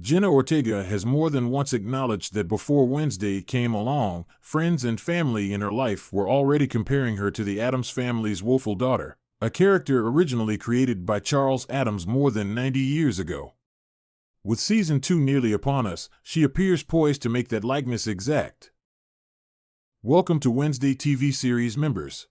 Jenna Ortega has more than once acknowledged that before Wednesday came along, friends and family in her life were already comparing her to the Addams family's woeful daughter, a character originally created by Charles Addams more than 90 years ago. With season 2 nearly upon us, she appears poised to make that likeness exact. Welcome to Wednesday TV series members.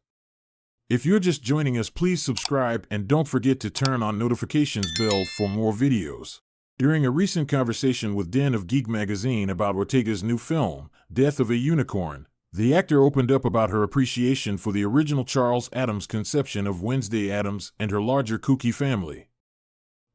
If you're just joining us, please subscribe and don't forget to turn on notifications bell for more videos. During a recent conversation with Den of Geek magazine about Ortega's new film, Death of a Unicorn, the actor opened up about her appreciation for the original Charles Addams' conception of Wednesday Addams and her larger kooky family.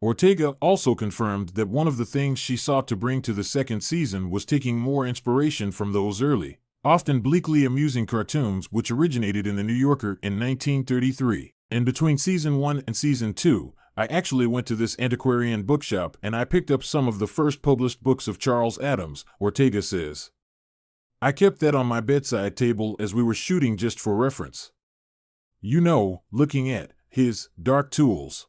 Ortega also confirmed that one of the things she sought to bring to the second season was taking more inspiration from those early, often bleakly amusing cartoons which originated in The New Yorker in 1933. In between season 1 and season 2, I actually went to this antiquarian bookshop and I picked up some of the first published books of Charles Addams, Ortega says. I kept that on my bedside table as we were shooting just for reference. You know, looking at his dark tools.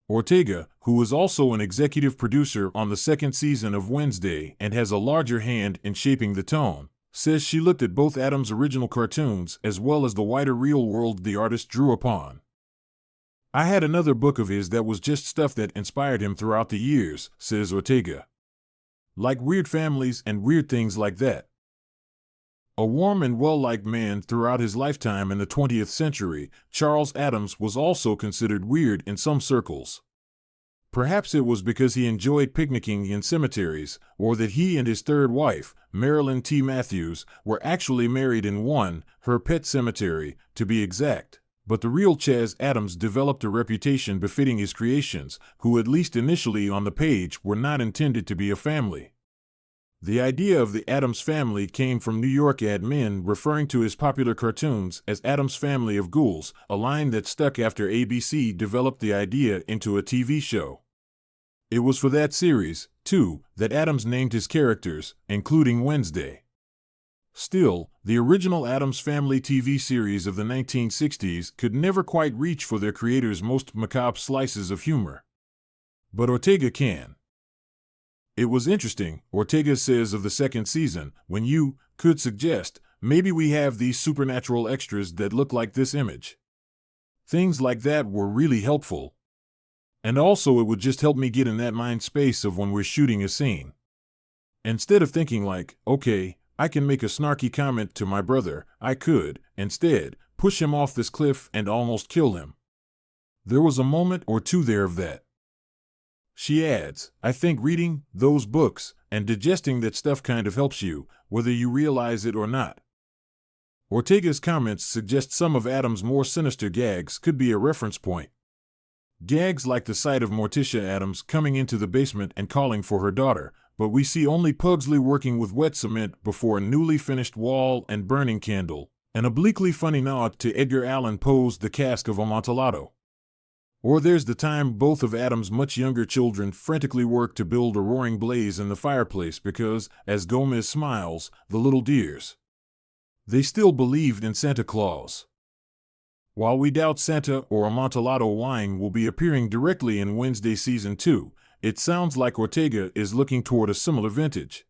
Ortega, who is also an executive producer on the second season of Wednesday and has a larger hand in shaping the tone, says she looked at both Addams' original cartoons as well as the wider real world the artist drew upon. I had another book of his that was just stuff that inspired him throughout the years, says Ortega. Like weird families and weird things like that. A warm and well-liked man throughout his lifetime in the 20th century, Charles Addams was also considered weird in some circles. Perhaps it was because he enjoyed picnicking in cemeteries, or that he and his third wife, Marilyn T. Matthews, were actually married in one, her pet cemetery, to be exact. But the real Chaz Addams developed a reputation befitting his creations, who at least initially on the page were not intended to be a family. The idea of the Addams family came from New York ad men referring to his popular cartoons as Addams Family of Ghouls, a line that stuck after ABC developed the idea into a TV show. It was for that series, too, that Addams named his characters, including Wednesday. Still, the original Addams Family TV series of the 1960s could never quite reach for their creators' most macabre slices of humor. But Ortega can. It was interesting, Ortega says of the second season, when you could suggest, maybe we have these supernatural extras that look like this image. Things like that were really helpful. And also it would just help me get in that mind space of when we're shooting a scene. Instead of thinking like, okay, I can make a snarky comment to my brother, I could, instead, push him off this cliff and almost kill him. There was a moment or two there of that. She adds, I think reading those books and digesting that stuff kind of helps you, whether you realize it or not. Ortega's comments suggest some of Addams' more sinister gags could be a reference point. Gags like the sight of Morticia Addams coming into the basement and calling for her daughter, but we see only Pugsley working with wet cement before a newly finished wall and burning candle, and a bleakly funny nod to Edgar Allan Poe's The Cask of Amontillado. Or there's the time both of Addams' much younger children frantically work to build a roaring blaze in the fireplace because, as Gomez smiles, the little dears. They still believed in Santa Claus. While we doubt Santa or Amontillado wine will be appearing directly in Wednesday Season 2, it sounds like Ortega is looking toward a similar vintage.